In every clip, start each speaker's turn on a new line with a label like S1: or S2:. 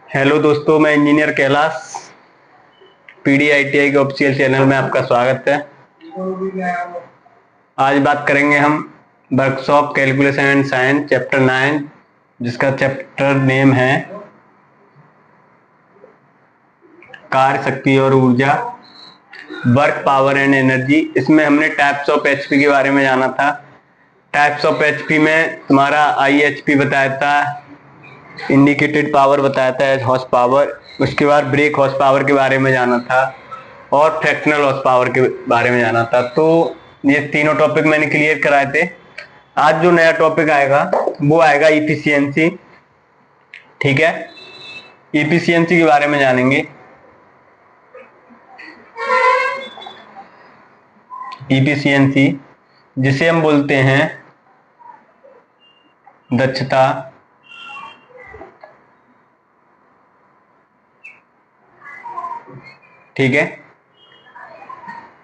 S1: Hello दोस्तों, मैं engineer Kailash पीडीआईटीआई के ऑफिशियल चैनल में आपका स्वागत है। आज बात करेंगे हम workshop calculation and science chapter 9, जिसका चैप्टर नेम है कार्य शक्ति और ऊर्जा, वर्क पावर एंड एनर्जी। इसमें हमने टाइप्स ऑफ एचपी के बारे में जाना था। टाइप्स ऑफ एचपी में तुम्हारा आईएचपी बताया था, इंडिकेटेड पावर बताया था एज हॉर्स पावर। उसके बाद ब्रेक हॉर्स पावर के बारे में जाना था और फ्रैक्शनल हॉर्स पावर के बारे में जाना था। तो ये तीनों टॉपिक मैंने क्लियर कराए थे। आज जो नया टॉपिक आएगा वो आएगा इफिशियंसी। ठीक है, इफिशियंसी के बारे में जानेंगे। इफिशियंसी जिसे हम बोलते हैं दक्षता, ठीक है।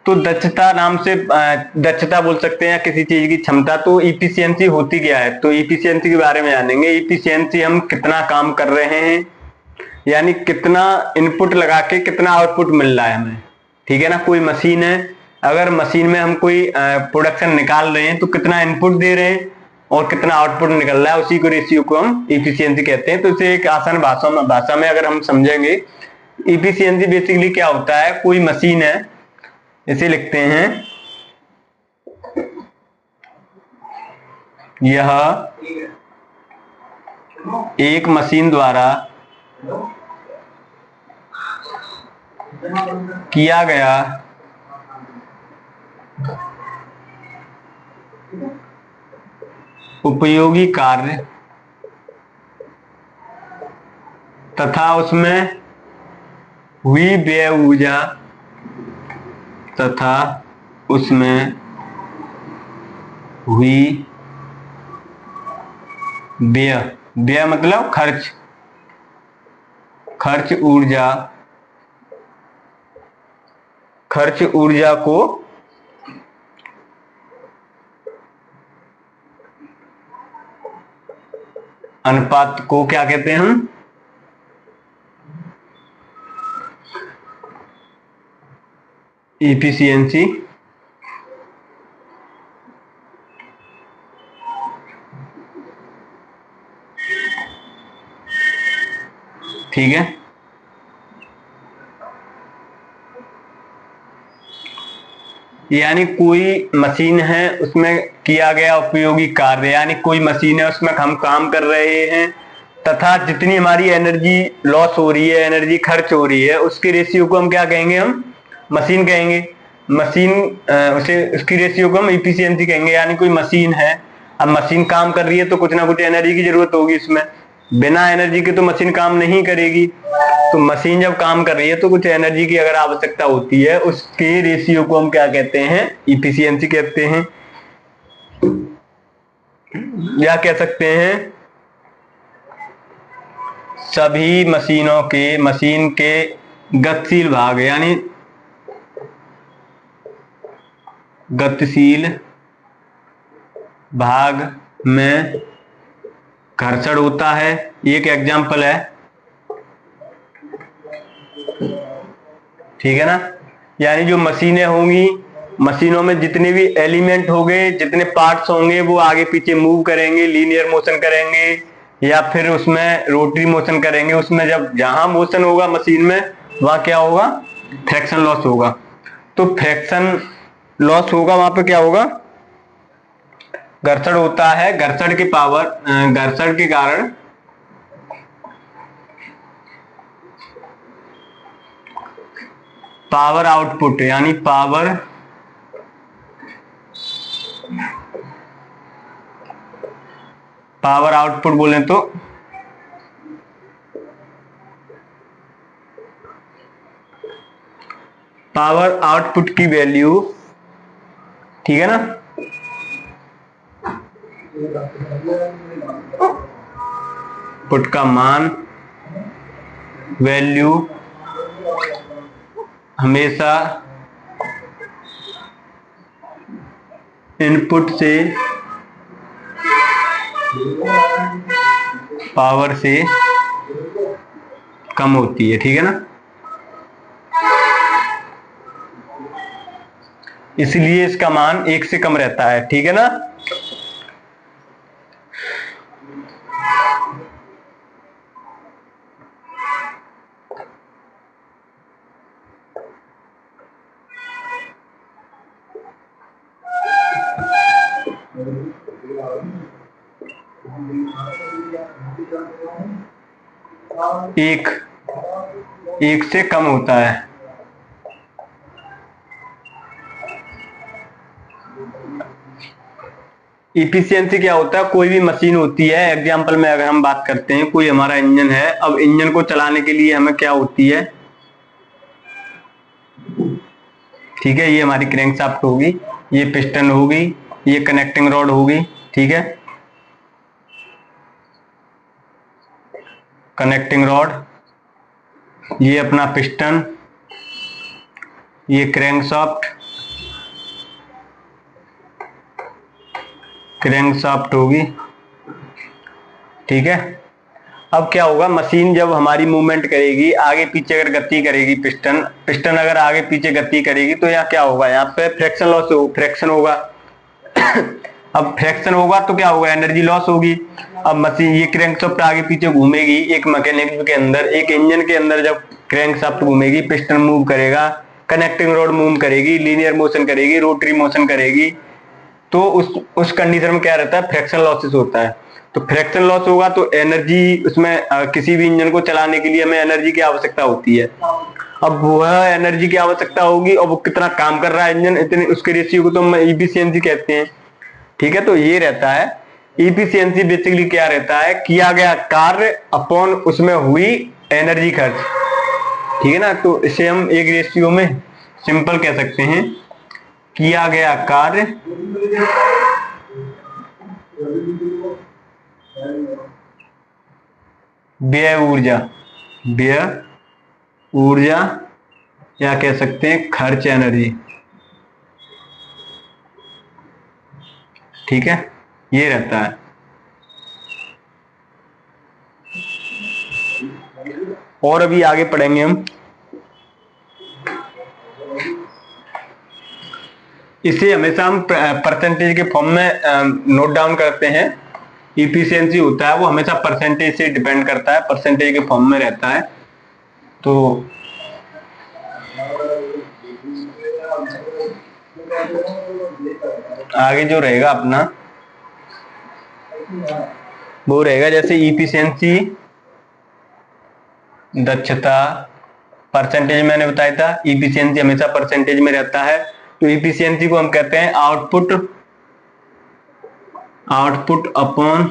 S1: तो दक्षता नाम से दक्षता बोल सकते हैं या किसी चीज की क्षमता। तो इफिशियंसी होती क्या है, तो इफिशियंसी के बारे में जानेंगे। इफिशियंसी हम कितना काम कर रहे हैं, यानी कितना इनपुट लगा के कितना आउटपुट मिल रहा है हमें। ठीक है ना, कोई मशीन है, अगर मशीन में हम कोई प्रोडक्शन निकाल रहे हैं तो कितना इनपुट दे रहे हैं और कितना आउटपुट निकल रहा है, उसी को रेशियो को हम इफिशियंसी कहते हैं। तो इसे एक आसान भाषा में अगर हम समझेंगे, इफिशियंसी बेसिकली क्या होता है। कोई मशीन है, इसे लिखते हैं यह एक मशीन द्वारा किया गया उपयोगी कार्य तथा उसमें हुई व्यय ऊर्जा तथा उसमें हुई व्यय, व्यय मतलब खर्च, खर्च ऊर्जा को अनुपात को क्या कहते हैं हम, इफिशियंसी। ठीक है, यानी कोई मशीन है, उसमें किया गया उपयोगी कार्य, यानी कोई मशीन है उसमें हम काम कर रहे हैं तथा जितनी हमारी एनर्जी लॉस हो रही है, एनर्जी खर्च हो रही है, उसकी रेशियो को हम क्या कहेंगे, हम मशीन कहेंगे। मशीन उसे उसकी रेशियो को हम इफिशियंसी कहेंगे। यानी कोई मशीन है, अब मशीन काम कर रही है तो कुछ ना कुछ एनर्जी की जरूरत होगी इसमें, बिना एनर्जी के तो मशीन काम नहीं करेगी। तो मशीन जब काम कर रही है तो कुछ एनर्जी की अगर आवश्यकता होती है, उसके रेशियो को हम क्या कहते हैं, इफिशियंसी कहते हैं। या कह सकते हैं सभी मशीन के गतिशील भाग, यानी गतिशील भाग में घर्षण होता है। एक एग्जांपल है, ठीक है ना। यानी जो मशीनें होंगी, मशीनों में जितने भी एलिमेंट होंगे, जितने पार्ट्स होंगे, वो आगे पीछे मूव करेंगे, लीनियर मोशन करेंगे या फिर उसमें रोटरी मोशन करेंगे। उसमें जब जहां मोशन होगा मशीन में, वहां क्या होगा, फ्रैक्शन लॉस होगा। तो फ्रैक्शन लॉस होगा, वहां पे क्या होगा, घर्षण होता है। घर्षण के कारण पावर आउटपुट, यानी पावर आउटपुट बोले तो पावर आउटपुट की वैल्यू, ठीक है ना, पुट का मान, वैल्यू हमेशा इनपुट से पावर से कम होती है, ठीक है ना। इसलिए इसका मान 1 से कम रहता है, ठीक है ना। एक 1 से कम होता है। इफिशियंसी क्या होता है, कोई भी मशीन होती है, एग्जांपल में अगर हम बात करते हैं, कोई हमारा इंजन है, अब इंजन को चलाने के लिए हमें क्या होती है, ठीक है, ये हमारी क्रैंकशाफ्ट होगी, ये पिस्टन होगी, ये कनेक्टिंग रॉड होगी, ठीक है, कनेक्टिंग रॉड, ये अपना पिस्टन, ये क्रैंकशाफ्ट, क्रैंकशाफ्ट होगी, ठीक है। अब क्या होगा, मशीन जब हमारी मूवमेंट करेगी, आगे पीछे अगर गति करेगी, पिस्टन पिस्टन अगर आगे पीछे गति करेगी, तो यहाँ क्या होगा, यहाँ पे फ्रिक्शन लॉस फ्रिक्शन होगा। अब फ्रिक्शन होगा तो क्या होगा, एनर्जी लॉस होगी। अब मशीन, ये क्रैंकशाफ्ट आगे पीछे घूमेगी, एक मैकेनिज्म के अंदर, एक इंजन के अंदर जब क्रैंकशाफ्ट घूमेगी, पिस्टन मूव करेगा, कनेक्टिंग रॉड मूव करेगी, लीनियर मोशन करेगी, रोटरी मोशन करेगी, तो उस कंडीशन में क्या रहता है, फ्रिक्शन लॉसेस होता है। तो फ्रिक्शन लॉस होगा तो एनर्जी उसमें, किसी भी इंजन को चलाने के लिए हमें एनर्जी की आवश्यकता होती है। अब वह एनर्जी की आवश्यकता होगी और वो कितना काम कर रहा है इंजन, इतने उसके रेशियो को तो हम इफिशियंसी कहते हैं, ठीक है। तो ये रहता है इफिशियंसी, बेसिकली क्या रहता है, किया गया कार्य अपॉन उसमें हुई एनर्जी खर्च, ठीक है ना। तो इसे हम एक रेशियो में सिंपल कह सकते हैं, किया गया कार्य व्यय ऊर्जा, व्यय ऊर्जा, या कह सकते हैं खर्च एनर्जी, ठीक है, ये रहता है। और अभी आगे पढ़ेंगे हम, इसे हमेशा हम परसेंटेज के फॉर्म में नोट डाउन करते हैं। इफिशियंसी होता है वो हमेशा परसेंटेज से डिपेंड करता है, परसेंटेज के फॉर्म में रहता है। तो आगे जो रहेगा अपना वो रहेगा, जैसे इफिशियंसी, दक्षता, परसेंटेज मैंने बताया था, इफिशियंसी हमेशा परसेंटेज में रहता है। तो इफिशियंसी को हम कहते हैं आउटपुट, आउटपुट अपॉन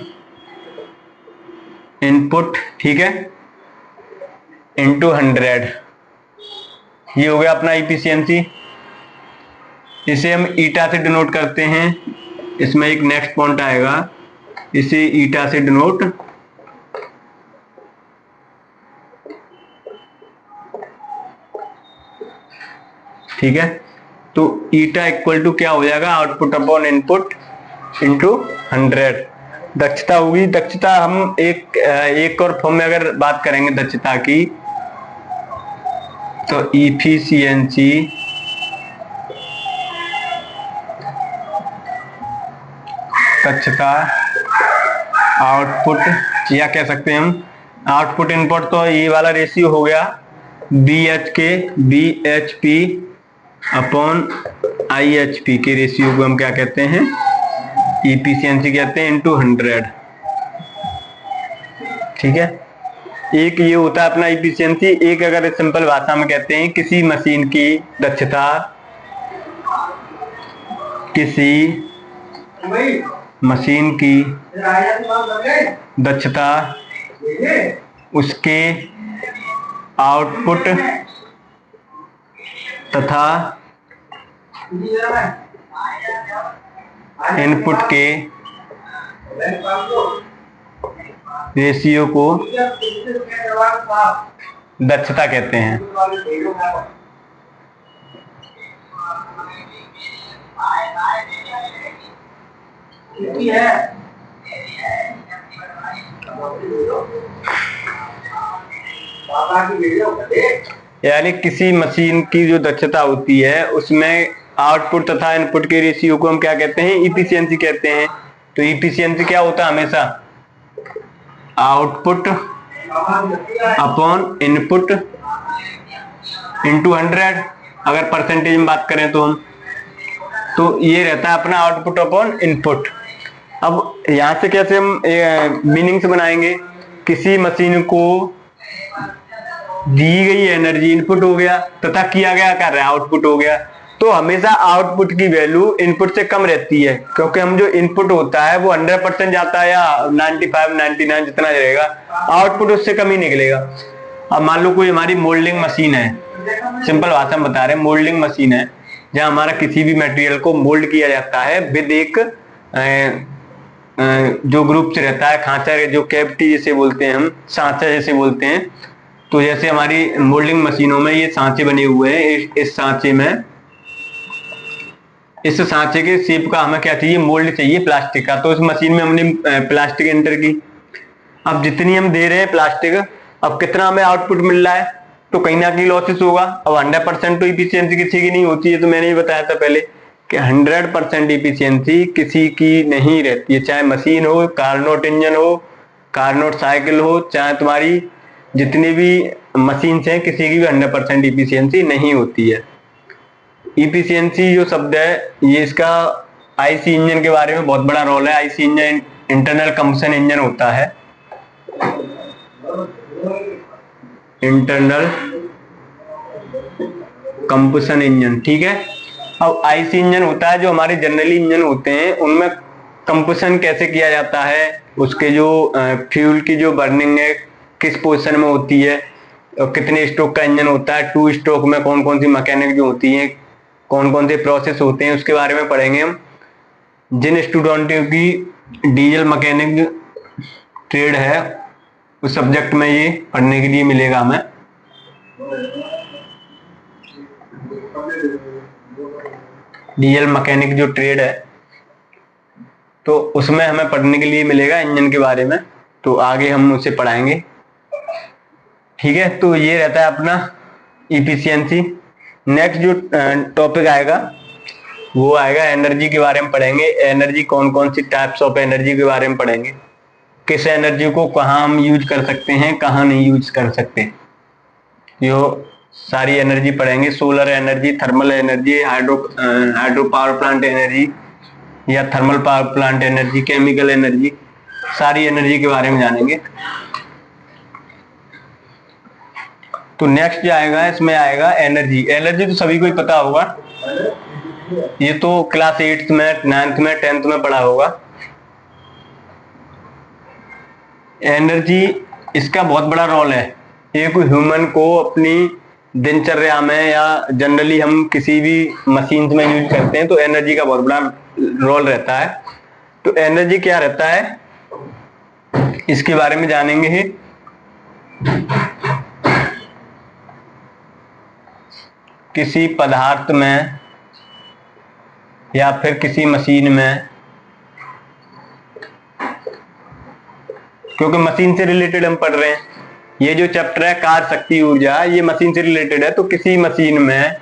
S1: इनपुट, ठीक है, इंटू 100, ये हो गया अपना इफिशियंसी। इसे हम ईटा से डिनोट करते हैं, इसमें एक नेक्स्ट पॉइंट आएगा, इसे ईटा से डिनोट, ठीक है। तो ईटा इक्वल टू क्या हो जाएगा, आउटपुट अपॉन इनपुट इंटू 100। दक्षता होगी, दक्षता हम एक और फॉर्म में अगर बात करेंगे दक्षता की, तो इफिशियंसी दक्षता आउटपुट, या कह सकते हैं हम आउटपुट इनपुट, तो ये वाला रेशियो हो गया BHP अपॉन IHP के रेशियो को हम क्या कहते हैं, इफिशियंसी कहते हैं, इंटू 100, ठीक है। एक ये होता है अपना इफिशियंसी, एक अगर सिंपल भाषा में कहते हैं, किसी मशीन की दक्षता, किसी मशीन की दक्षता उसके आउटपुट तथा इनपुट के रेशियो को दक्षता कहते हैं। यानी किसी मशीन की जो दक्षता होती है उसमें आउटपुट तथा इनपुट के रेशियो को हम क्या कहते हैं, इफिशियंसी कहते हैं। तो इफिशियंसी क्या होता है, हमेशा आउटपुट अपॉन इनपुट इंटू 100, अगर परसेंटेज में बात करें तो हम, तो ये रहता है अपना आउटपुट अपॉन इनपुट। अब यहां से कैसे हम मीनिंग से बनाएंगे, किसी मशीन को दी गई एनर्जी इनपुट हो गया तथा किया गया कार्य आउटपुट हो गया। तो हमेशा आउटपुट की वैल्यू इनपुट से कम रहती है, क्योंकि हम जो इनपुट होता है वो 100% जाता है या 95 99 जितना रहेगा, आउटपुट उससे कम ही निकलेगा। अब मान लो कोई हमारी मोल्डिंग मशीन है, सिंपल भाषा में बता रहे हैं, मोल्डिंग मशीन है जहां हमारा किसी भी मटेरियल को मोल्ड किया जाता है विद एक जो ग्रुप से रहता है, खांचा, जो कैविटी जैसे बोलते हैं हम, सांचा जैसे बोलते हैं। तो जैसे हमारी मोल्डिंग मशीनों में ये सांचे बने हुए हैं, इस सांचे में, इस सांचे के शेप का हमें क्या चाहिए, मोल्ड चाहिए प्लास्टिक का। तो इस मशीन में हमने प्लास्टिक एंटर की। अब जितनी हम दे रहे हैं प्लास्टिक, अब कितना हमें आउटपुट मिल रहा है, तो कहीं ना कहीं लॉसेस होगा। अब 100% तो इफिशियंसी किसी की नहीं होती है, तो मैंने ही बताया था पहले कि 100% इफिशियंसी किसी की नहीं रहती है, चाहे मशीन हो, कार्नोट इंजन हो, कार्नोट साइकिल हो, चाहे तुम्हारी जितनी भी मशीन हैं, किसी की भी 100% इफिशियंसी नहीं होती है। इफिशियंसी जो शब्द है, ये इसका आईसी इंजन के बारे में बहुत बड़ा रोल है। IC engine internal combustion engine होता है, इंटरनल कंबशन इंजन, ठीक है। अब आईसी इंजन होता है, जो हमारे जनरली इंजन होते हैं उनमें कंबशन कैसे किया जाता है, उसके जो फ्यूल की जो बर्निंग है किस पोजीशन में होती है, और कितने स्ट्रोक का इंजन होता है, 2 स्ट्रोक में कौन कौन सी मैकेनिक जो होती है, कौन कौन से प्रोसेस होते हैं, उसके बारे में पढ़ेंगे हम। जिन स्टूडेंटों की डीजल मैकेनिक ट्रेड है, उस सब्जेक्ट में ये पढ़ने के लिए मिलेगा हमें। डीजल मैकेनिक जो ट्रेड है, तो उसमें हमें पढ़ने के लिए मिलेगा इंजन के बारे में, तो आगे हम उसे पढ़ाएंगे, ठीक है। तो ये रहता है अपना इफिशियंसी। नेक्स्ट जो टॉपिक आएगा वो आएगा एनर्जी के बारे में पढ़ेंगे। एनर्जी कौन कौन सी टाइप्स ऑफ एनर्जी के बारे में पढ़ेंगे, किस एनर्जी को कहाँ हम यूज कर सकते हैं, कहाँ नहीं यूज कर सकते, यो सारी एनर्जी पढ़ेंगे। Solar energy, thermal energy, hydro power plant energy या thermal power plant energy, chemical energy, सारी एनर्जी के बारे में जानेंगे। तो नेक्स्ट जो आएगा, इसमें आएगा एनर्जी। एनर्जी तो सभी को ही पता होगा, ये तो क्लास 8th में, 9th में, 10th में पढ़ा होगा। एनर्जी, इसका बहुत बड़ा रोल है। एक ह्यूमन को अपनी दिनचर्या में या जनरली हम किसी भी मशीन में यूज करते हैं, तो एनर्जी का बहुत बड़ा रोल रहता है। तो एनर्जी क्या रहता है, इसके बारे में जानेंगे ही। किसी पदार्थ में या फिर किसी मशीन में, क्योंकि मशीन से रिलेटेड हम पढ़ रहे हैं, ये जो चैप्टर है कार्य शक्ति ऊर्जा, ये मशीन से रिलेटेड है। तो किसी मशीन में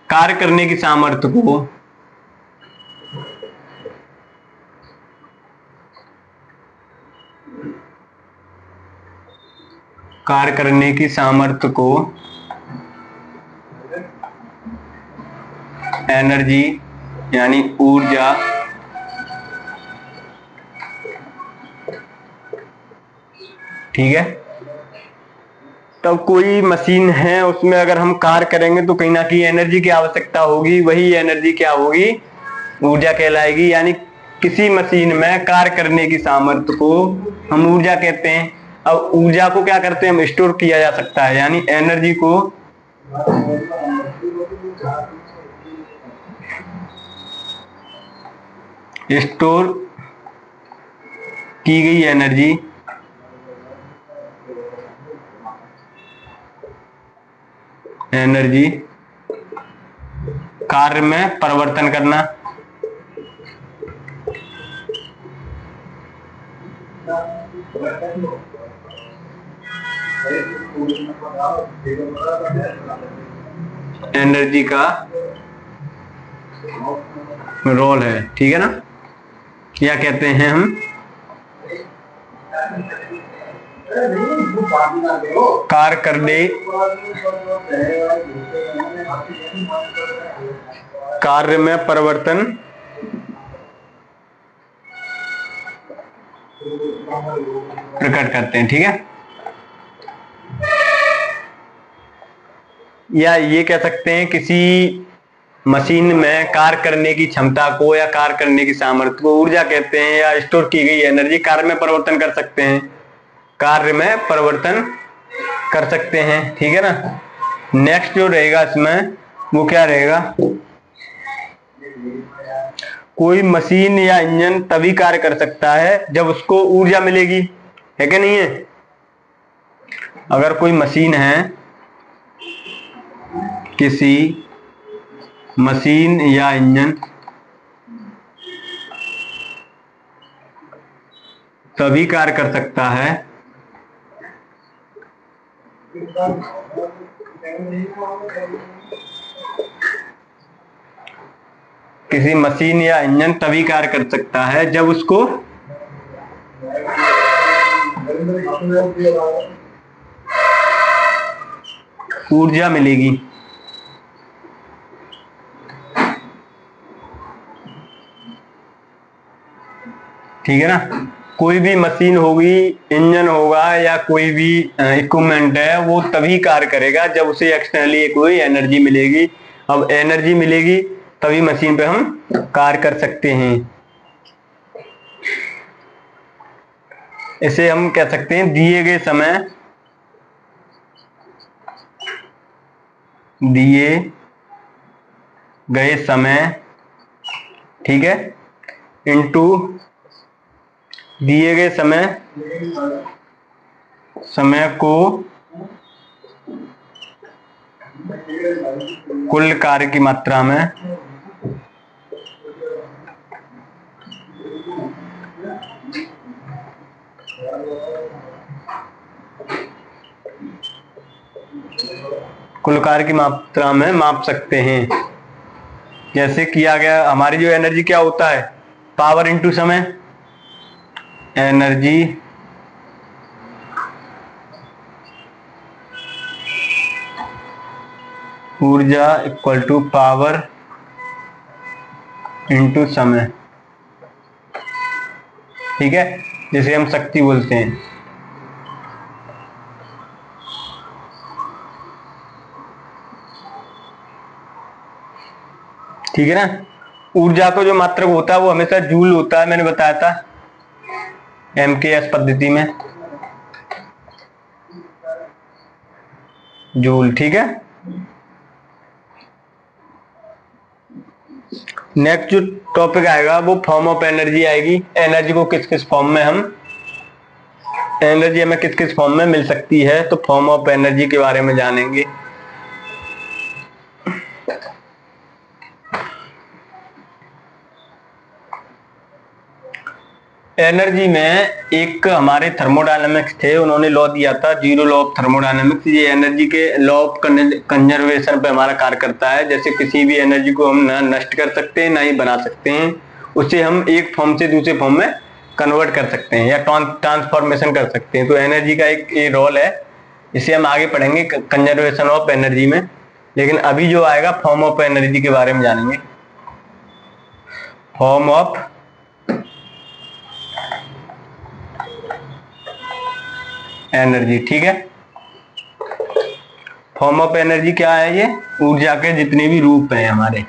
S1: कार्य करने की सामर्थ्य को एनर्जी यानी ऊर्जा ठीक है। तब कोई मशीन है, उसमें अगर हम कार्य करेंगे तो कहीं ना कहीं एनर्जी की आवश्यकता होगी, वही एनर्जी क्या होगी, ऊर्जा कहलाएगी। यानी किसी मशीन में कार्य करने की सामर्थ्य को हम ऊर्जा कहते हैं। अब ऊर्जा को क्या करते हैं, हम स्टोर किया जा सकता है, यानी एनर्जी को स्टोर की गई एनर्जी कार्य में परिवर्तन करना, एनर्जी का रोल है, ठीक है ना। क्या कहते हैं हम, कार्य में परिवर्तन प्रकट करते हैं, ठीक है। या ये कह सकते हैं किसी मशीन में कार्य करने की क्षमता को या कार्य करने की सामर्थ्य को ऊर्जा कहते हैं, या स्टोर की गई एनर्जी कार्य में परिवर्तन कर सकते हैं, कार्य में परिवर्तन कर सकते हैं, ठीक है ना। नेक्स्ट जो रहेगा इसमें वो क्या रहेगा, कोई मशीन या इंजन तभी कार्य कर सकता है जब उसको ऊर्जा मिलेगी, है कि नहीं है। अगर कोई मशीन है, किसी मशीन या इंजन तभी कार्य कर सकता है किसी मशीन या इंजन तभी कार्य कर सकता है जब उसको ऊर्जा मिलेगी, ठीक है ना। कोई भी मशीन होगी, इंजन होगा या कोई भी इक्विपमेंट है, वो तभी कार्य करेगा जब उसे एक्सटर्नली कोई एनर्जी मिलेगी। अब एनर्जी मिलेगी तभी मशीन पे हम कार्य कर सकते हैं। इसे हम कह सकते हैं दिए गए समय, ठीक है, इनटू दिए गए समय को कुल कार्य की मात्रा में माप सकते हैं। जैसे किया गया, हमारी जो एनर्जी क्या होता है, पावर इनटू समय, एनर्जी ऊर्जा इक्वल टू पावर इनटू समय, ठीक है, जिसे हम शक्ति बोलते हैं। ठीक है ना। ऊर्जा को जो मात्रक होता है वो हमेशा जूल होता है, मैंने बताया था MKS पद्धति में, जूल, ठीक है। नेक्स्ट जो टॉपिक आएगा वो फॉर्म ऑफ एनर्जी आएगी। एनर्जी को किस किस फॉर्म में एनर्जी हमें किस किस फॉर्म में मिल सकती है, तो फॉर्म ऑफ एनर्जी के बारे में जानेंगे। एनर्जी में एक हमारे थर्मोडायनेमिक्स थे, उन्होंने लॉ दिया था, जीरो लॉ ऑफ थर्मोडायनेमिक्स। ये एनर्जी के लॉ ऑफ कंजर्वेशन पे हमारा कार्य करता है। जैसे किसी भी एनर्जी को हम ना नष्ट कर सकते हैं ना ही बना सकते हैं, उसे हम एक फॉर्म से दूसरे फॉर्म में कन्वर्ट कर सकते हैं या ट्रांसफॉर्मेशन कर सकते हैं। तो एनर्जी का एक ये रोल है, इसे हम आगे पढ़ेंगे कंजर्वेशन ऑफ एनर्जी में। लेकिन अभी जो आएगा फॉर्म ऑफ एनर्जी के बारे में जानेंगे। फॉर्म ऑफ एनर्जी, ठीक है। फॉर्म ऑफ एनर्जी क्या है, ये ऊर्जा के जितने भी रूप हैं हमारे,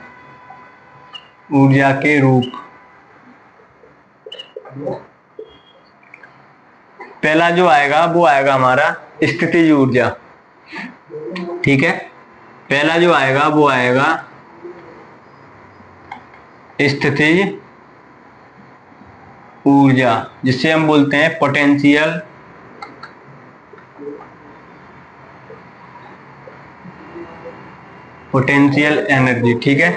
S1: ऊर्जा के रूप। पहला जो आएगा वो आएगा हमारा स्थितिज ऊर्जा, ठीक है। पहला जो आएगा वो आएगा स्थितिज ऊर्जा, जिसे हम बोलते हैं पोटेंशियल एनर्जी, ठीक है।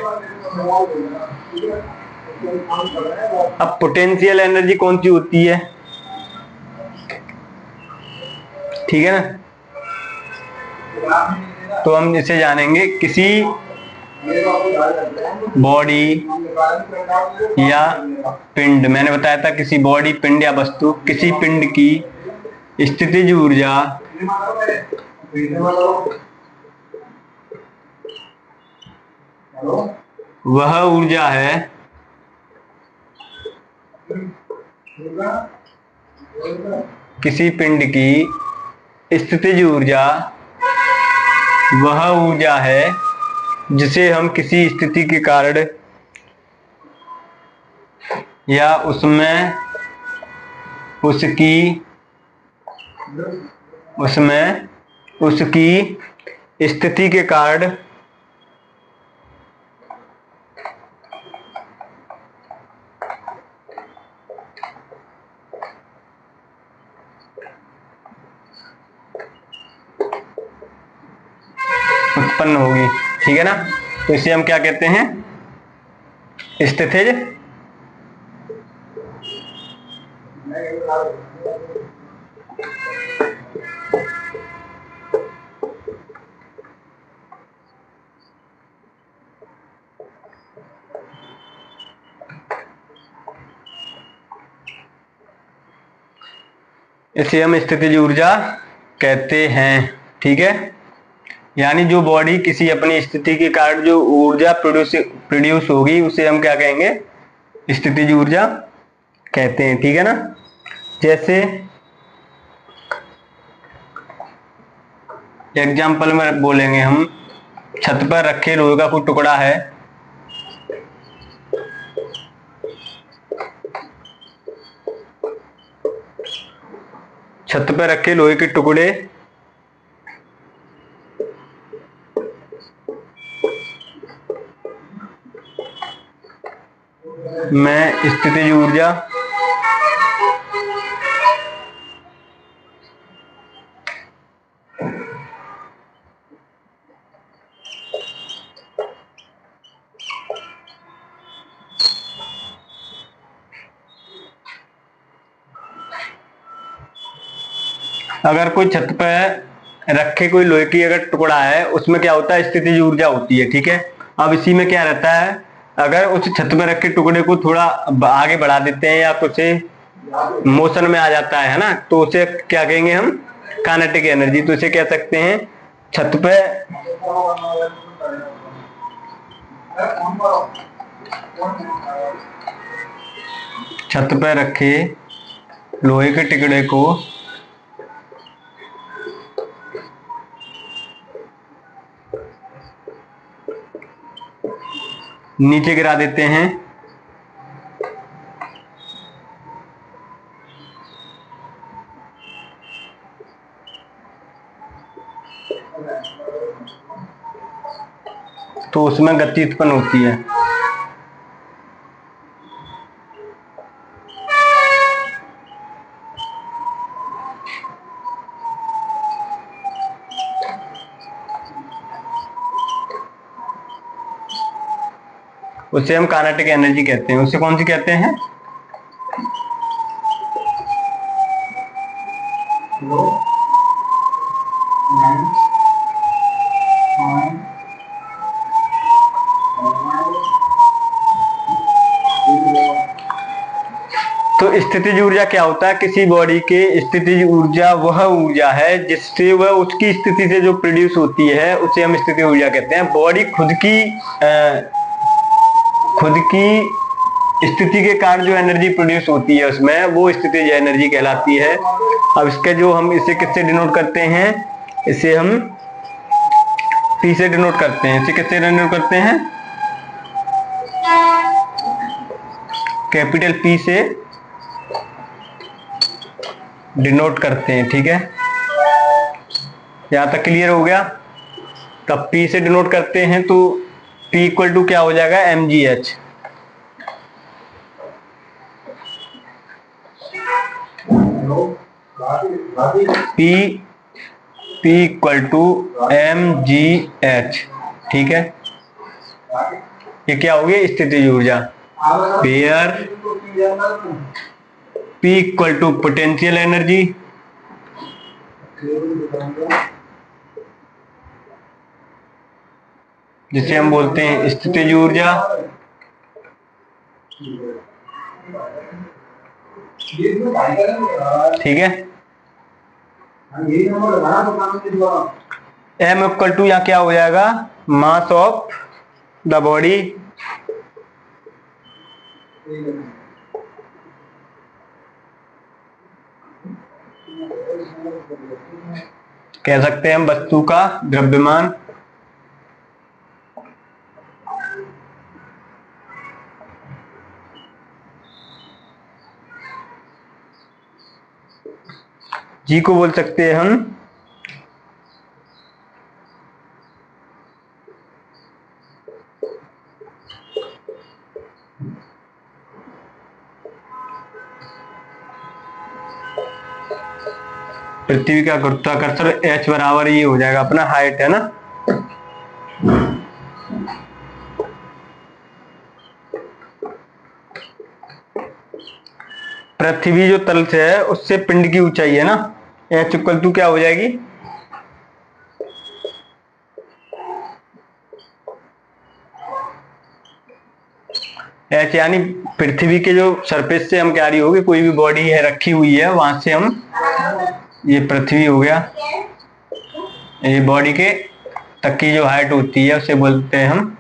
S1: अब पोटेंशियल एनर्जी कौन सी होती है, ठीक है ना। तो हम इसे जानेंगे किसी बॉडी या पिंड, मैंने बताया था किसी बॉडी, पिंड या वस्तु, किसी पिंड की स्थितिज ऊर्जा वह ऊर्जा है किसी पिंड की स्थितिज ऊर्जा वह ऊर्जा है जिसे हम किसी स्थिति के कारण या उसमें उसकी स्थिति के कारण उत्पन्न होगी। ठीक है ना, तो इसे हम क्या कहते हैं, स्थितिज इसे हम स्थितिज ऊर्जा कहते हैं। ठीक है, यानी जो बॉडी किसी अपनी स्थिति के कारण जो ऊर्जा प्रोड्यूस होगी उसे हम क्या कहेंगे, स्थितिज ऊर्जा कहते हैं। ठीक है ना, जैसे एग्जाम्पल में बोलेंगे हम, छत पर रखे लोहे का कोई टुकड़ा है, छत पर रखे लोहे के टुकड़े में स्थितिज ऊर्जा अगर कोई छत पर रखे कोई लोहे की अगर टुकड़ा है, उसमें क्या होता है, स्थितिज ऊर्जा होती है। ठीक है, अब इसी में क्या रहता है, अगर उस छत में रखे टुकड़े को थोड़ा आगे बढ़ा देते हैं या कुछ मोशन में आ जाता है ना, तो उसे क्या कहेंगे हम, काइनेटिक एनर्जी। तो इसे कह सकते हैं छत पे रखे लोहे के टुकड़े को नीचे गिरा देते हैं तो उसमें गति उत्पन्न होती है। उसे हम काइनेटिक एनर्जी कहते हैं। उसे कौन सी कहते हैं, तो स्थितिज ऊर्जा क्या होता है, किसी बॉडी के स्थितिज ऊर्जा वह ऊर्जा है जिससे वह उसकी स्थिति से जो प्रोड्यूस होती है उसे हम स्थितिज ऊर्जा कहते हैं। बॉडी खुद की स्थिति के कारण जो एनर्जी प्रोड्यूस होती है उसमें, वो स्थितिज एनर्जी कहलाती है। अब इसके जो हम इसे किससे डिनोट करते हैं, इसे हम P से डिनोट करते हैं। इसे किससे डिनोट करते हैं, कैपिटल P से डिनोट करते हैं। ठीक है, यहां तक क्लियर हो गया। तब P से डिनोट करते हैं तो P इक्वल टू क्या हो जाएगा, mgh। P equal to mgh। ठीक है, ये क्या हो गया, स्थितिज ऊर्जा। पेयर P equal to potential energy जिसे हम बोलते हैं स्थितिज ऊर्जा। ठीक है। एम इक्वल टू यहाँ क्या हो जाएगा, मास ऑफ द बॉडी कह सकते हैं हम वस्तु का द्रव्यमान। जी को बोल सकते हैं हम पृथ्वी का गुरुत्वाकर्षण, एच बराबर ये हो जाएगा अपना हाइट, है ना। पृथ्वी जो तल से है उससे पिंड की ऊंचाई है ना, एच इक्वल टू क्या हो जाएगी, एच यानी पृथ्वी के जो सरफेस से हम क्या रही होगी, कोई भी बॉडी है रखी हुई है वहां से हम, ये पृथ्वी हो गया, ये बॉडी के तक की जो हाइट होती है उसे बोलते हैं हम,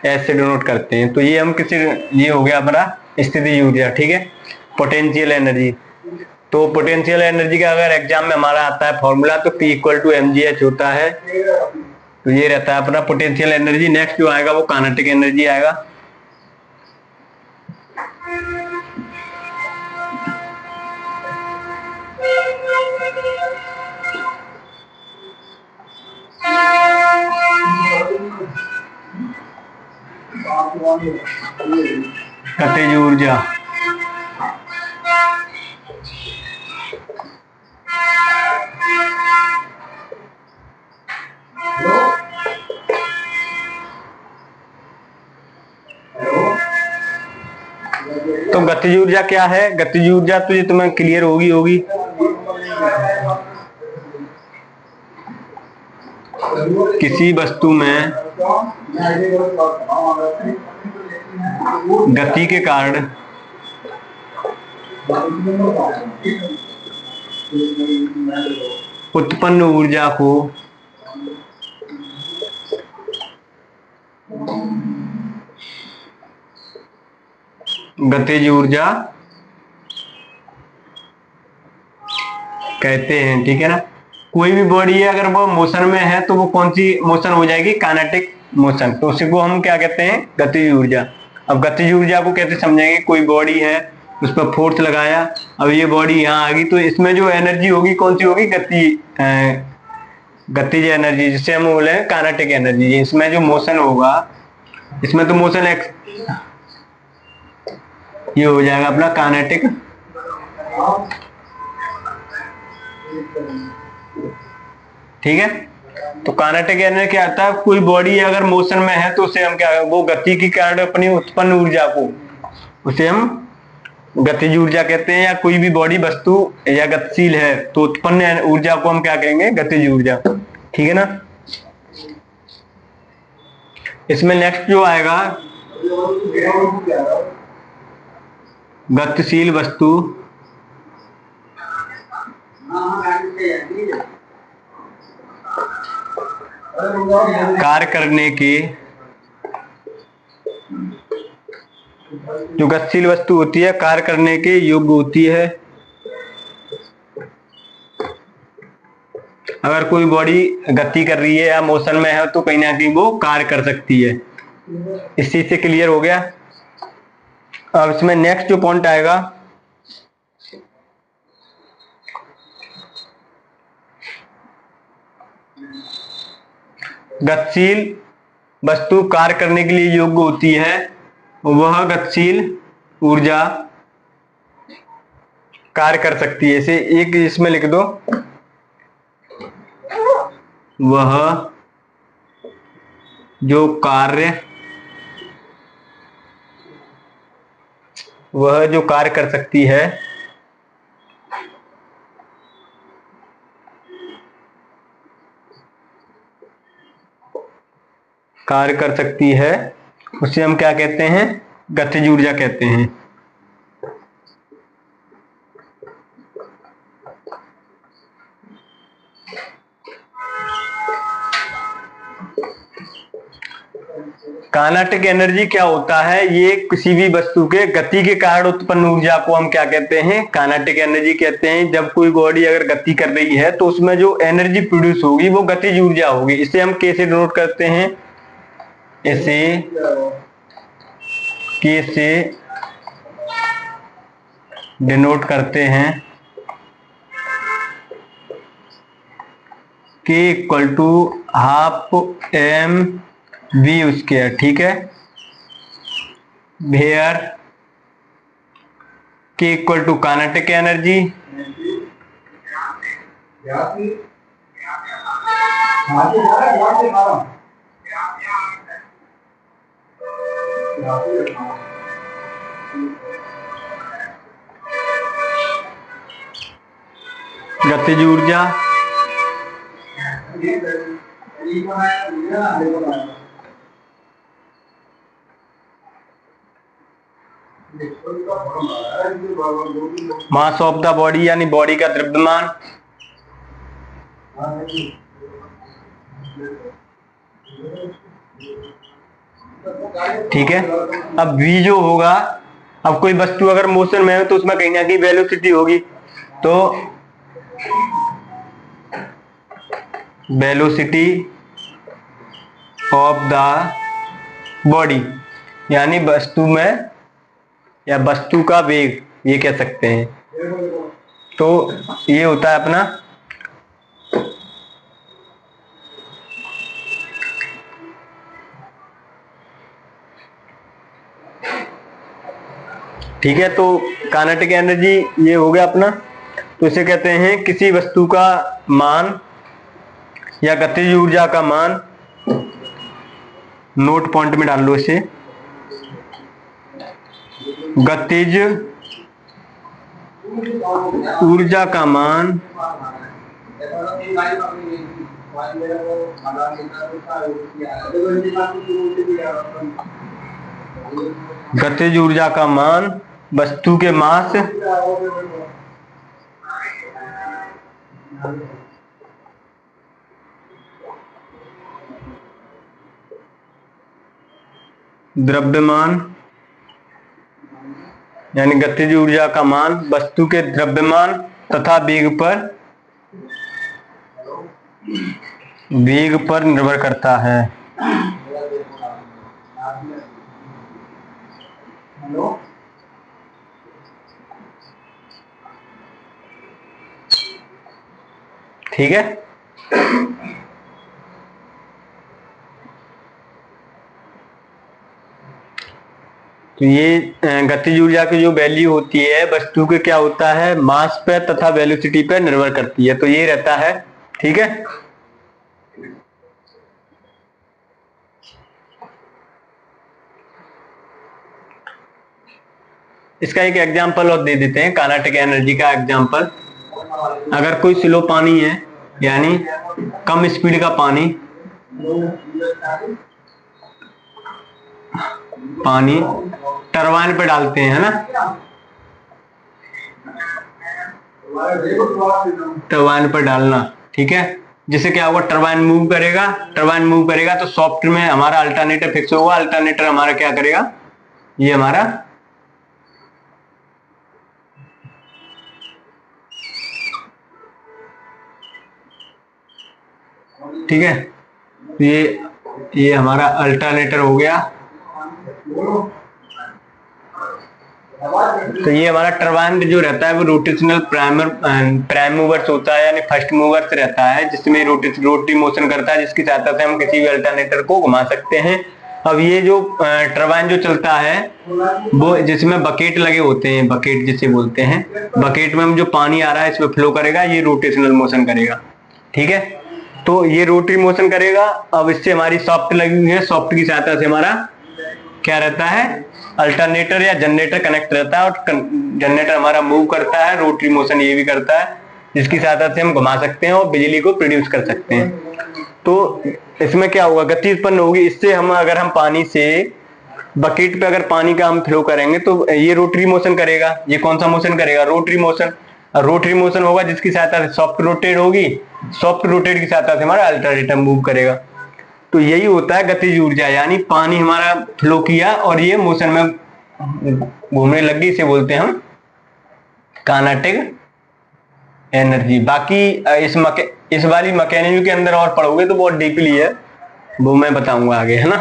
S1: एच से डिनोट करते हैं। तो ये हम किसी, ये हो गया हमारा स्थितिज ऊर्जा। ठीक है। पोटेंशियल एनर्जी, तो पोटेंशियल एनर्जी का अगर एग्जाम में हमारा आता है फॉर्मूला तो P इक्वल टू mgh होता है। तो ये रहता है अपना पोटेंशियल एनर्जी। नेक्स्ट जो आएगा वो काइनेटिक एनर्जी आएगा। गतिज ऊर्जा, तो गतिज ऊर्जा क्या है, गतिज ऊर्जा तो ये तुम्हें क्लियर होगी होगी किसी वस्तु में गति के कारण उत्पन्न ऊर्जा को गतिज ऊर्जा कहते हैं। ठीक है ना। कोई भी बॉडी है अगर वो मोशन में है तो वो कौन सी मोशन हो जाएगी, काइनेटिक मोशन, तो उसी को हम क्या कहते हैं, गतिज ऊर्जा। अब गतिज ऊर्जा को कैसे समझेंगे, कोई बॉडी है उस पर फोर्स लगाया, अब ये बॉडी यहाँ आ गई तो इसमें जो एनर्जी होगी कौन सी होगी, गतिज एनर्जी, जिसे हम बोले काइनेटिक एनर्जी। इसमें जो मोशन होगा, इसमें तो मोशन ये हो जाएगा अपना काइनेटिक। ठीक है। तो काइनेटिक एनर्जी क्या आता है, कोई बॉडी अगर मोशन में है तो उसे हम क्या, वो गति के कारण अपनी उत्पन्न ऊर्जा को, उसे हम गतिज ऊर्जा कहते हैं। या कोई भी बॉडी वस्तु या गतिशील है तो उत्पन्न ऊर्जा को हम क्या कहेंगे, गतिज ऊर्जा। ठीक है ना। इसमें नेक्स्ट जो आएगा, गतिशील वस्तु कार्य करने के, जो गतिशील वस्तु होती है कार्य करने के योग्य होती है। अगर कोई बॉडी गति कर रही है या मोशन में है तो कहीं ना कहीं वो कार्य कर सकती है। इस चीज से क्लियर हो गया। अब इसमें नेक्स्ट जो पॉइंट आएगा, गतिशील वस्तु कार्य करने के लिए योग्य होती है, वह गतिशील ऊर्जा कार्य कर सकती है। इसे एक इसमें लिख दो, वह जो कार्य कर सकती है कार्य कर सकती है उसे हम क्या कहते हैं, गतिज ऊर्जा कहते हैं। काइनेटिक एनर्जी क्या होता है, ये किसी भी वस्तु के गति के कारण उत्पन्न ऊर्जा को हम क्या कहते हैं, काइनेटिक एनर्जी कहते हैं। जब कोई बॉडी अगर गति कर रही है तो उसमें जो एनर्जी प्रोड्यूस होगी वो गतिज ऊर्जा होगी। इसे हम कैसे डिनोट करते हैं, इसे के से डिनोट करते हैं, K equal to half M V square, ठीक है। वेयर के इक्वल टू काइनेटिक एनर्जी गतिज ऊर्जा मास ऑफ द बॉडी यानी बॉडी का द्रव्यमान, ठीक है। अब v जो होगा, अब कोई वस्तु अगर मोशन में है तो उसमें कहीं ना कहीं वेलोसिटी होगी, तो वेलोसिटी ऑफ द बॉडी यानी वस्तु में या वस्तु का वेग, ये कह सकते हैं। तो ये होता है अपना ठीक है। तो काइनेटिक एनर्जी ये हो गया अपना। तो इसे कहते हैं किसी वस्तु का मान या गतिज ऊर्जा का मान, नोट पॉइंट में डाल लो इसे, गतिज ऊर्जा का मान गतिज ऊर्जा का मान वस्तु के मास द्रव्यमान यानी गतिज ऊर्जा का मान वस्तु के द्रव्यमान तथा वेग पर निर्भर करता है। ठीक है। तो ये गतिज ऊर्जा की जो वैल्यू होती है वस्तु के क्या होता है, मास पे तथा वेलोसिटी पे निर्भर करती है। तो ये रहता है, ठीक है। इसका एक एग्जांपल और दे देते हैं, काइनेटिक एनर्जी का एग्जांपल। अगर कोई स्लो पानी है यानी कम स्पीड का पानी टरबाइन पे डालते हैं, है ना, टरबाइन पर डालना, ठीक है। जिससे क्या होगा, टरबाइन मूव करेगा तो सॉफ्ट में हमारा अल्टरनेटर फिक्स होगा। अल्टरनेटर हमारा क्या करेगा, ये हमारा ठीक है। ये हमारा अल्टरनेटर हो गया। तो ये हमारा टरबाइन जो रहता है वो रोटेशनल प्राइम मूवर्स होता है यानी फर्स्ट मूवर्स रहता है, जिसमें रोटरी मोशन करता है, जिसकी सहायता से हम किसी भी अल्टरनेटर को घुमा सकते हैं। अब ये जो टरबाइन जो चलता है वो जिसमें बकेट लगे होते हैं, बकेट जिसे बोलते हैं, बकेट में जो पानी आ रहा है इसमें फ्लो करेगा, ये रोटेशनल मोशन करेगा, ठीक है। तो ये रोटरी मोशन करेगा। अब इससे हमारी सॉफ्ट लगी हुई है, सॉफ्ट की सहायता से हमारा क्या रहता है, अल्टरनेटर या जनरेटर कनेक्ट रहता है, और जनरेटर हमारा मूव करता है, रोटरी मोशन ये भी करता है, जिसकी सहायता से हम घुमा सकते हैं और बिजली को प्रोड्यूस कर सकते हैं। तो इसमें क्या होगा, गति उत्पन्न होगी। इससे हम अगर हम पानी से बकेट पे अगर पानी का हम फ्लो करेंगे तो ये रोटरी मोशन करेगा। ये कौन सा मोशन करेगा, रोटरी मोशन। रोटरी मोशन होगा जिसकी सहायता से सॉफ्ट रोटेट होगी, सॉफ्ट रोटेट की सहायता से हमारा अल्टरनेटर मूव करेगा। तो यही होता है गतिज ऊर्जा, यानी पानी हमारा फ्लो किया और ये मोशन में घूमने लग गई, इसे बोलते हैं हम काइनेटिक एनर्जी। बाकी इस वाली मैकेनिज्म के अंदर और पढ़ोगे तो बहुत डीपली है, वो मैं बताऊंगा आगे, है ना।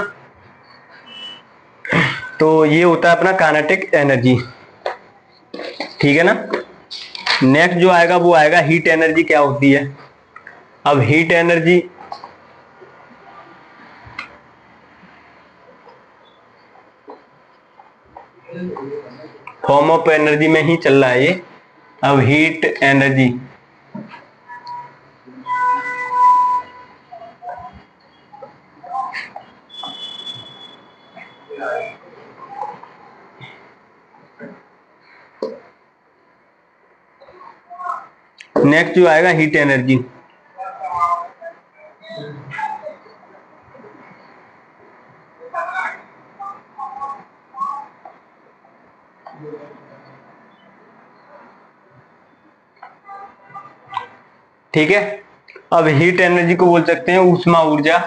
S1: तो ये होता है अपना काइनेटिक एनर्जी, ठीक है ना। नेक्स्ट जो आएगा वो आएगा हीट एनर्जी क्या होती है। अब heat energy form of energy में ही चल रहा है ये। अब हीट एनर्जी नेक्स्ट जो आएगा हीट एनर्जी। ठीक है, अब हीट एनर्जी को बोल सकते हैं ऊष्मा ऊर्जा।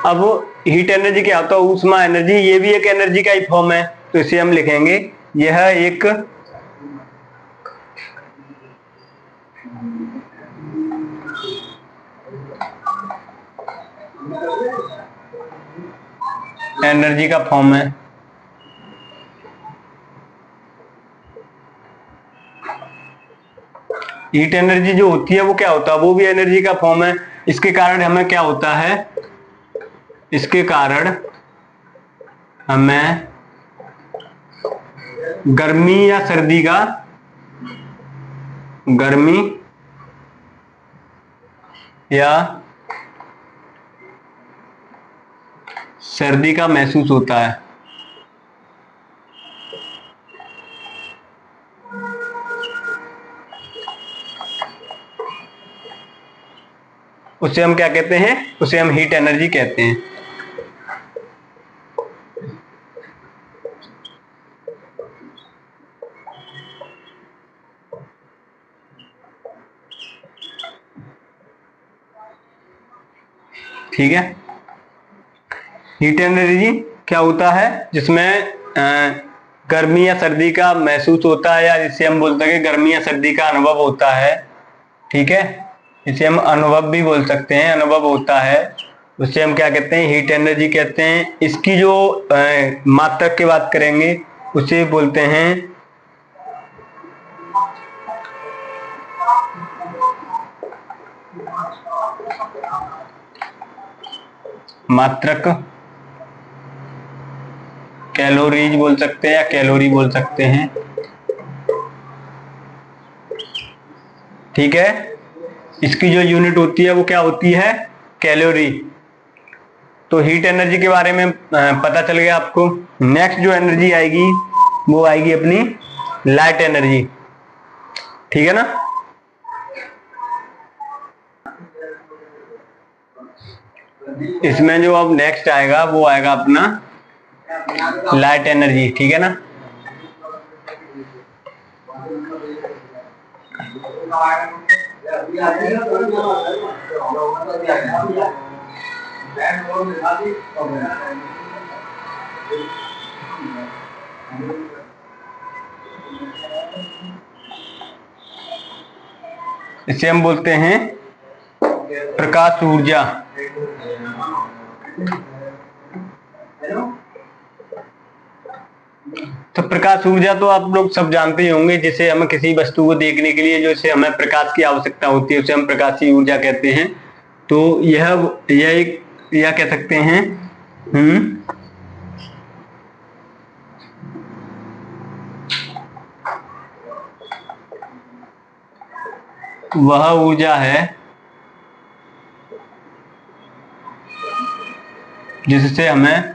S1: अब हीट एनर्जी क्या होता है, ऊष्मा एनर्जी, ये भी एक एनर्जी का ही फॉर्म है। तो इसे हम लिखेंगे यह एक एनर्जी का फॉर्म है। हीट एनर्जी जो होती है वो क्या होता है, वो भी एनर्जी का फॉर्म है। इसके कारण हमें क्या होता है, इसके कारण हमें गर्मी या सर्दी का, गर्मी या सर्दी का महसूस होता है। उसे हम क्या कहते हैं, उसे हम हीट एनर्जी कहते हैं। ठीक है, हीट एनर्जी क्या होता है, जिसमें गर्मी या सर्दी का महसूस होता है, या जिसे हम बोलते हैं कि गर्मी या सर्दी का अनुभव होता है। ठीक है, इसे हम अनुभव भी बोल सकते हैं, अनुभव होता है, उसे हम क्या कहते हैं, हीट एनर्जी कहते हैं। इसकी जो मात्रक की बात करेंगे उसे बोलते हैं मात्रक, कैलोरीज बोल सकते हैं या कैलोरी बोल सकते हैं। ठीक है, इसकी जो यूनिट होती है वो क्या होती है, कैलोरी। तो हीट एनर्जी के बारे में पता चल गया आपको। नेक्स्ट जो एनर्जी आएगी वो आएगी अपनी लाइट एनर्जी, ठीक है ना। इसमें जो अब नेक्स्ट आएगा वो आएगा अपना लाइट एनर्जी, ठीक है ना। इसे हम बोलते हैं प्रकाश ऊर्जा। तो प्रकाश ऊर्जा तो आप लोग सब जानते ही होंगे, जिसे हमें किसी वस्तु को देखने के लिए जो हमें प्रकाश की आवश्यकता होती है उसे हम प्रकाशीय ऊर्जा कहते हैं। तो यह कह सकते हैं वह ऊर्जा है जिससे हमें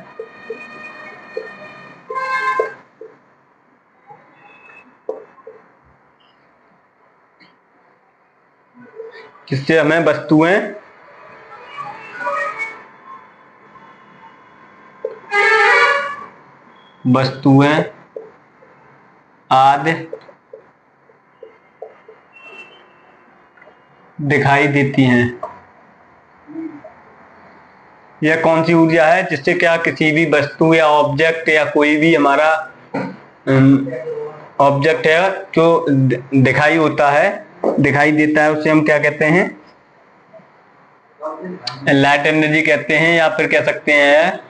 S1: वस्तुएं आदि दिखाई देती हैं। यह कौन सी ऊर्जा है जिससे क्या किसी भी वस्तु या ऑब्जेक्ट या कोई भी हमारा ऑब्जेक्ट है जो दिखाई होता है, दिखाई देता है, उसे हम क्या कहते हैं? लाइट एनर्जी कहते हैं, या फिर कह सकते हैं